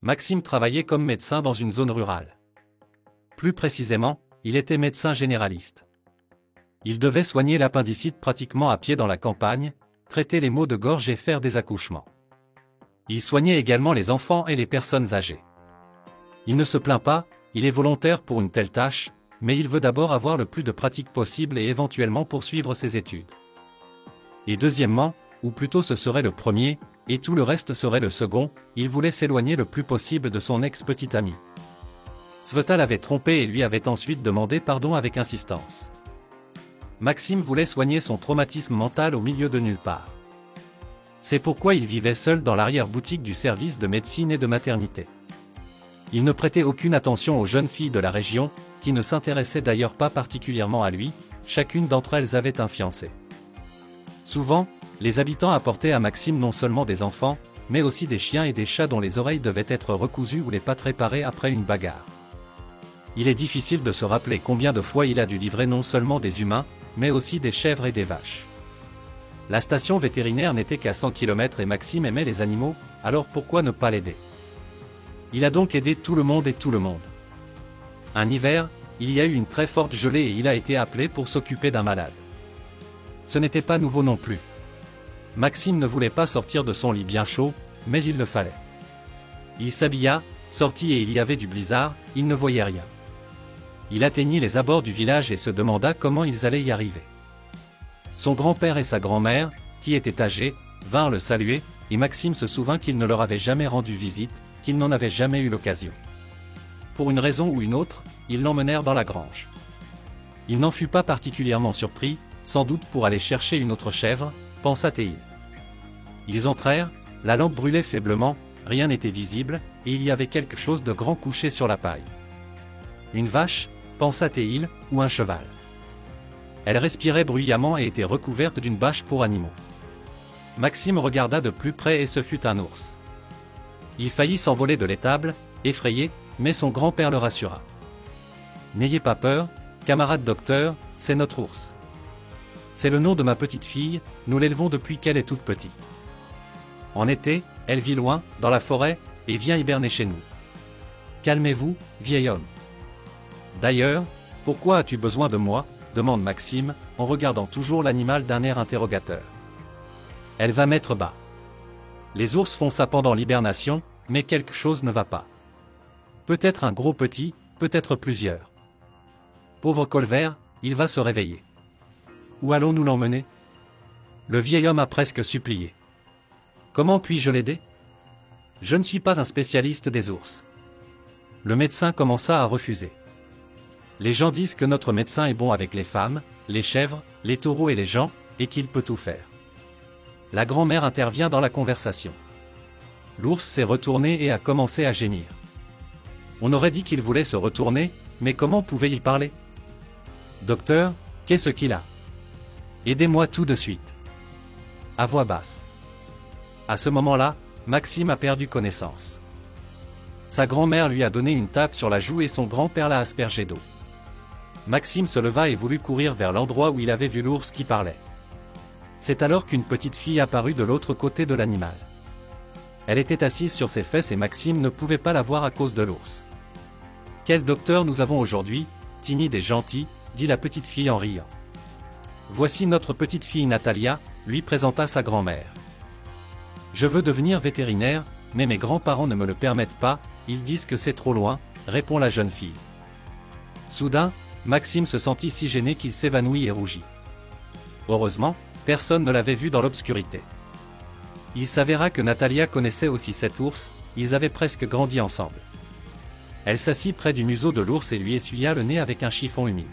Maxime travaillait comme médecin dans une zone rurale. Plus précisément, il était médecin généraliste. Il devait soigner l'appendicite pratiquement à pied dans la campagne, traiter les maux de gorge et faire des accouchements. Il soignait également les enfants et les personnes âgées. Il ne se plaint pas, il est volontaire pour une telle tâche, mais il veut d'abord avoir le plus de pratique possible et éventuellement poursuivre ses études. Et deuxièmement, ou plutôt ce serait le premier, et tout le reste serait le second, il voulait s'éloigner le plus possible de son ex-petite amie. Sveta l'avait trompé et lui avait ensuite demandé pardon avec insistance. Maxime voulait soigner son traumatisme mental au milieu de nulle part. C'est pourquoi il vivait seul dans l'arrière-boutique du service de médecine et de maternité. Il ne prêtait aucune attention aux jeunes filles de la région, qui ne s'intéressaient d'ailleurs pas particulièrement à lui, chacune d'entre elles avait un fiancé. Souvent, les habitants apportaient à Maxime non seulement des enfants, mais aussi des chiens et des chats dont les oreilles devaient être recousues ou les pattes réparées après une bagarre. Il est difficile de se rappeler combien de fois il a dû livrer non seulement des humains, mais aussi des chèvres et des vaches. La station vétérinaire n'était qu'à 100 km et Maxime aimait les animaux, alors pourquoi ne pas l'aider? Il a donc aidé tout le monde et tout le monde. Un hiver, il y a eu une très forte gelée et il a été appelé pour s'occuper d'un malade. Ce n'était pas nouveau non plus. Maxime ne voulait pas sortir de son lit bien chaud, mais il le fallait. Il s'habilla, sortit et il y avait du blizzard, il ne voyait rien. Il atteignit les abords du village et se demanda comment ils allaient y arriver. Son grand-père et sa grand-mère, qui étaient âgés, vinrent le saluer, et Maxime se souvint qu'il ne leur avait jamais rendu visite, qu'il n'en avait jamais eu l'occasion. Pour une raison ou une autre, ils l'emmenèrent dans la grange. Il n'en fut pas particulièrement surpris, sans doute pour aller chercher une autre chèvre, pensa Théil. Ils entrèrent, la lampe brûlait faiblement, rien n'était visible, et il y avait quelque chose de grand couché sur la paille. Une vache, pensa Théil, ou un cheval. Elle respirait bruyamment et était recouverte d'une bâche pour animaux. Maxime regarda de plus près et ce fut un ours. Il faillit s'envoler de l'étable, effrayé, mais son grand-père le rassura. « N'ayez pas peur, camarade docteur, c'est notre ours. C'est le nom de ma petite fille, nous l'élevons depuis qu'elle est toute petite. En été, elle vit loin, dans la forêt, et vient hiberner chez nous. Calmez-vous, vieil homme. D'ailleurs, pourquoi as-tu besoin de moi ?» demande Maxime, en regardant toujours l'animal d'un air interrogateur. Elle va mettre bas. Les ours font ça pendant l'hibernation, mais quelque chose ne va pas. Peut-être un gros petit, peut-être plusieurs. Pauvre colvert, il va se réveiller. Où allons-nous l'emmener? Le vieil homme a presque supplié. Comment puis-je l'aider? Je ne suis pas un spécialiste des ours. Le médecin commença à refuser. Les gens disent que notre médecin est bon avec les femmes, les chèvres, les taureaux et les gens, et qu'il peut tout faire. La grand-mère intervient dans la conversation. L'ours s'est retourné et a commencé à gémir. On aurait dit qu'il voulait se retourner, mais comment pouvait-il parler? Docteur, qu'est-ce qu'il a? Aidez-moi tout de suite. À voix basse. À ce moment-là, Maxime a perdu connaissance. Sa grand-mère lui a donné une tape sur la joue et son grand-père l'a aspergé d'eau. Maxime se leva et voulut courir vers l'endroit où il avait vu l'ours qui parlait. C'est alors qu'une petite fille apparut de l'autre côté de l'animal. Elle était assise sur ses fesses et Maxime ne pouvait pas la voir à cause de l'ours. « Quel docteur nous avons aujourd'hui, timide et gentil, » dit la petite fille en riant. « Voici notre petite fille Natalia, » lui présenta sa grand-mère. « Je veux devenir vétérinaire, mais mes grands-parents ne me le permettent pas, ils disent que c'est trop loin, » répond la jeune fille. Soudain, Maxime se sentit si gêné qu'il s'évanouit et rougit. Heureusement, personne ne l'avait vu dans l'obscurité. Il s'avéra que Natalia connaissait aussi cet ours, ils avaient presque grandi ensemble. Elle s'assit près du museau de l'ours et lui essuya le nez avec un chiffon humide.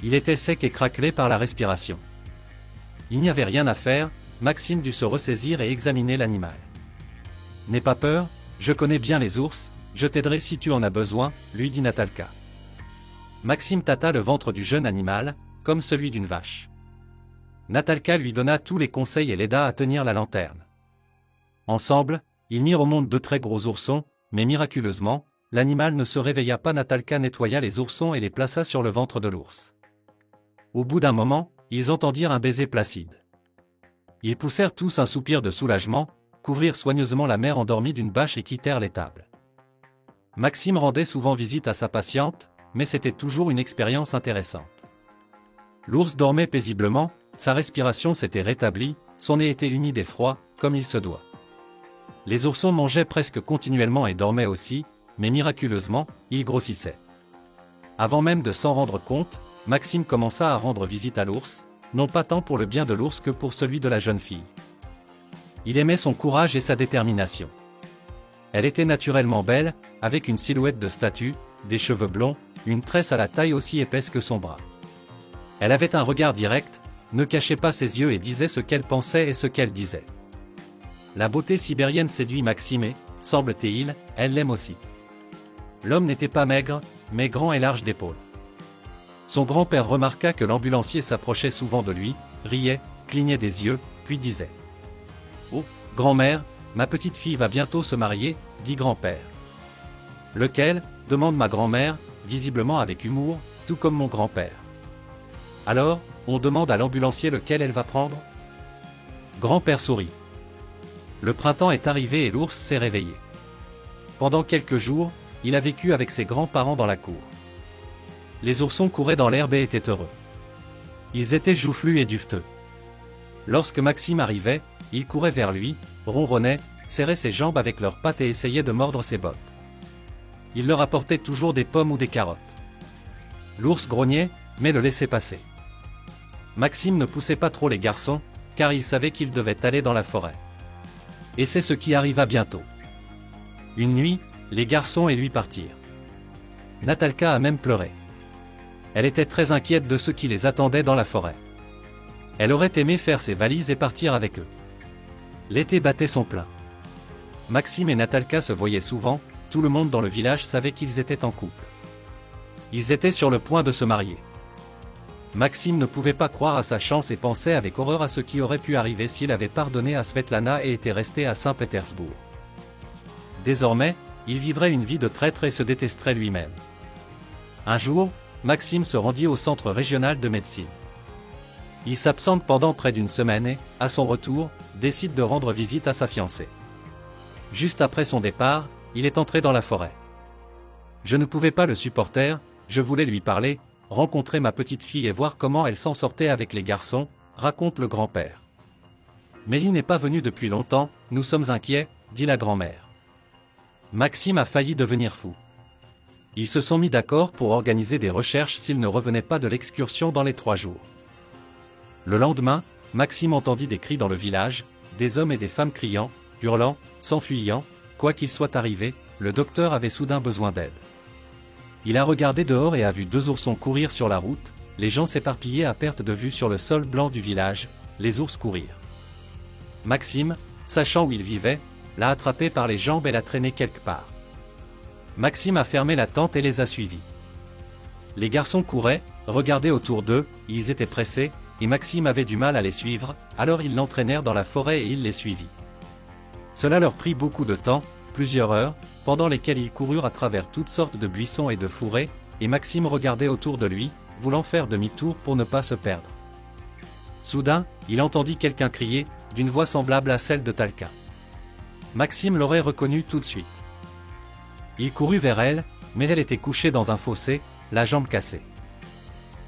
Il était sec et craquelé par la respiration. Il n'y avait rien à faire, Maxime dut se ressaisir et examiner l'animal. « N'aie pas peur, je connais bien les ours, je t'aiderai si tu en as besoin, » lui dit Natalka. Maxime tâta le ventre du jeune animal, comme celui d'une vache. Natalka lui donna tous les conseils et l'aida à tenir la lanterne. Ensemble, ils mirent au monde deux très gros oursons, mais miraculeusement, l'animal ne se réveilla pas. Natalka nettoya les oursons et les plaça sur le ventre de l'ours. Au bout d'un moment, ils entendirent un baiser placide. Ils poussèrent tous un soupir de soulagement, couvrirent soigneusement la mère endormie d'une bâche et quittèrent l'étable. Maxime rendait souvent visite à sa patiente, mais c'était toujours une expérience intéressante. L'ours dormait paisiblement, sa respiration s'était rétablie, son nez était humide et froid, comme il se doit. Les oursons mangeaient presque continuellement et dormaient aussi, mais miraculeusement, ils grossissaient. Avant même de s'en rendre compte, Maxime commença à rendre visite à l'ours, non pas tant pour le bien de l'ours que pour celui de la jeune fille. Il aimait son courage et sa détermination. Elle était naturellement belle, avec une silhouette de statue, des cheveux blonds, une tresse à la taille aussi épaisse que son bras. Elle avait un regard direct, ne cachait pas ses yeux et disait ce qu'elle pensait et ce qu'elle disait. La beauté sibérienne séduit Maxime et, semble-t-il, elle l'aime aussi. L'homme n'était pas maigre, mais grand et large d'épaules. Son grand-père remarqua que l'ambulancier s'approchait souvent de lui, riait, clignait des yeux, puis disait « Oh, grand-mère, ma petite fille va bientôt se marier, dit grand-père. »« Lequel ?» demande ma grand-mère, visiblement avec humour, tout comme mon grand-père. Alors, on demande à l'ambulancier lequel elle va prendre ? Grand-père sourit. Le printemps est arrivé et l'ours s'est réveillé. Pendant quelques jours, il a vécu avec ses grands-parents dans la cour. Les oursons couraient dans l'herbe et étaient heureux. Ils étaient joufflus et duveteux. Lorsque Maxime arrivait, ils couraient vers lui, ronronnaient, serraient ses jambes avec leurs pattes et essayaient de mordre ses bottes. Il leur apportait toujours des pommes ou des carottes. L'ours grognait, mais le laissait passer. Maxime ne poussait pas trop les garçons, car il savait qu'ils devaient aller dans la forêt. Et c'est ce qui arriva bientôt. Une nuit, les garçons et lui partirent. Natalka a même pleuré. Elle était très inquiète de ce qui les attendait dans la forêt. Elle aurait aimé faire ses valises et partir avec eux. L'été battait son plein. Maxime et Natalka se voyaient souvent, tout le monde dans le village savait qu'ils étaient en couple. Ils étaient sur le point de se marier. Maxime ne pouvait pas croire à sa chance et pensait avec horreur à ce qui aurait pu arriver s'il avait pardonné à Svetlana et était resté à Saint-Pétersbourg. Désormais, il vivrait une vie de traître et se détesterait lui-même. Un jour, Maxime se rendit au centre régional de médecine. Il s'absente pendant près d'une semaine et, à son retour, décide de rendre visite à sa fiancée. Juste après son départ, il est entré dans la forêt. Je ne pouvais pas le supporter, je voulais lui parler, rencontrer ma petite fille et voir comment elle s'en sortait avec les garçons, raconte le grand-père. Mais il n'est pas venu depuis longtemps, nous sommes inquiets, dit la grand-mère. Maxime a failli devenir fou. Ils se sont mis d'accord pour organiser des recherches s'il ne revenait pas de l'excursion dans les 3 jours. Le lendemain, Maxime entendit des cris dans le village, des hommes et des femmes criant, hurlant, s'enfuyant, quoi qu'il soit arrivé, le docteur avait soudain besoin d'aide. Il a regardé dehors et a vu 2 oursons courir sur la route, les gens s'éparpillaient à perte de vue sur le sol blanc du village, les ours courirent. Maxime, sachant où il vivait, l'a attrapé par les jambes et l'a traîné quelque part. Maxime a fermé la tente et les a suivis. Les garçons couraient, regardaient autour d'eux, ils étaient pressés, et Maxime avait du mal à les suivre, alors ils l'entraînèrent dans la forêt et il les suivit. Cela leur prit beaucoup de temps, plusieurs heures, pendant lesquelles ils coururent à travers toutes sortes de buissons et de fourrés, et Maxime regardait autour de lui, voulant faire demi-tour pour ne pas se perdre. Soudain, il entendit quelqu'un crier, d'une voix semblable à celle de Talka. Maxime l'aurait reconnue tout de suite. Il courut vers elle, mais elle était couchée dans un fossé, la jambe cassée.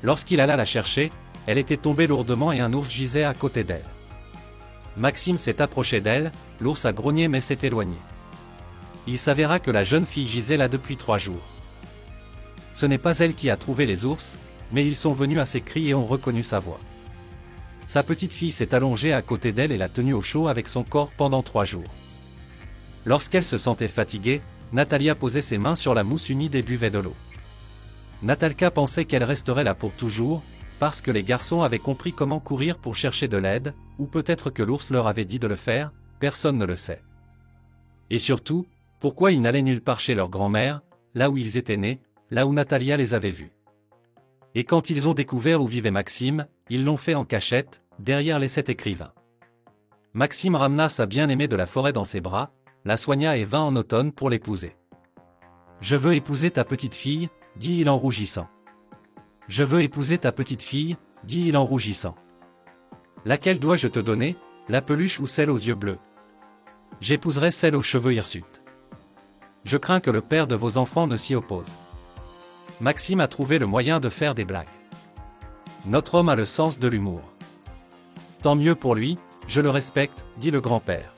Lorsqu'il alla la chercher, elle était tombée lourdement et un ours gisait à côté d'elle. Maxime s'est approché d'elle, l'ours a grogné mais s'est éloigné. Il s'avéra que la jeune fille gisait là depuis 3 jours. Ce n'est pas elle qui a trouvé les ours, mais ils sont venus à ses cris et ont reconnu sa voix. Sa petite fille s'est allongée à côté d'elle et l'a tenue au chaud avec son corps pendant 3 jours. Lorsqu'elle se sentait fatiguée, Natalia posait ses mains sur la mousse humide et buvait de l'eau. Natalka pensait qu'elle resterait là pour toujours, parce que les garçons avaient compris comment courir pour chercher de l'aide, ou peut-être que l'ours leur avait dit de le faire, personne ne le sait. Et surtout, pourquoi ils n'allaient nulle part chez leur grand-mère, là où ils étaient nés, là où Natalia les avait vus. Et quand ils ont découvert où vivait Maxime, ils l'ont fait en cachette, derrière les 7 écrivains. Maxime ramena sa bien-aimée de la forêt dans ses bras, la soigna et vint en automne pour l'épouser. « Je veux épouser ta petite fille, dit-il en rougissant. Je veux épouser ta petite fille, dit-il en rougissant. Laquelle dois-je te donner, la peluche ou celle aux yeux bleus ? J'épouserai celle aux cheveux hirsutes. Je crains que le père de vos enfants ne s'y oppose. Maxime a trouvé le moyen de faire des blagues. Notre homme a le sens de l'humour. Tant mieux pour lui, je le respecte, dit le grand-père.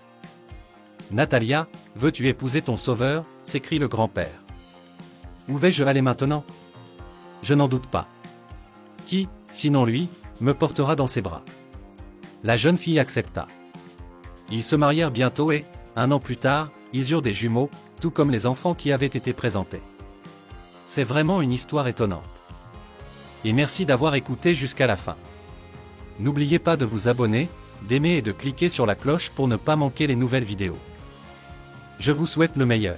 Natalia, veux-tu épouser ton sauveur, s'écrie le grand-père. Où vais-je aller maintenant? Je n'en doute pas. Qui, sinon lui, me portera dans ses bras? La jeune fille accepta. Ils se marièrent bientôt et, 1 an plus tard, ils eurent des jumeaux, tout comme les enfants qui avaient été présentés. C'est vraiment une histoire étonnante. Et merci d'avoir écouté jusqu'à la fin. N'oubliez pas de vous abonner, d'aimer et de cliquer sur la cloche pour ne pas manquer les nouvelles vidéos. Je vous souhaite le meilleur.